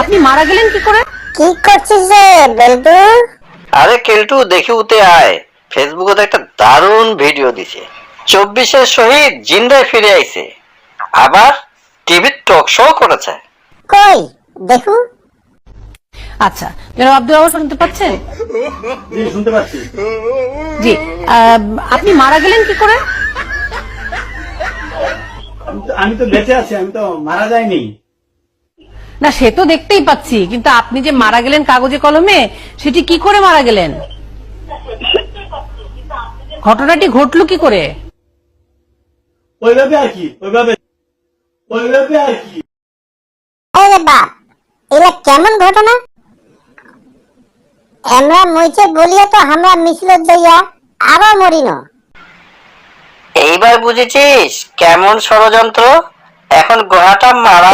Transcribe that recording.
আপনি মারা গেলেন কি করে? কি করছিস রে বেলটু? আরে কেলটু দেখি উতে আয়, ফেসবুকে একটা দারুণ ভিডিও দিছে। 24-এর শহীদ জিন্দায় ফিরে আইছে, আবার টিভির টক শো করেছে। কই দেখু। আচ্ছা, জনাব আব্দুল আওয়াজ শুনতে পাচ্ছেন? জি শুনতে পাচ্ছি। জি, আপনি মারা গেলেন কি করে? আমি তো বেঁচে আছি, আমি তো মারা যাইনি। না, সে তো দেখতেই পাচ্ছি, কিন্তু আপনি যে মারা গেলেন কাগজে কলমে, সেটি কি করে মারা গেলেন? ঘটনাটি ঘটলো কি করে? ওইভাবে আর কি, ওইভাবে আর কি। আরে বাপ, এলা কেমন ঘটনা? আমরা মইছে বলিয়া তো আমরা মিছিলত যাইয়া আরো মরিন। এইবার বুঝেছিস কেমন ষড়যন্ত্র? এখন গোহাটা মারা।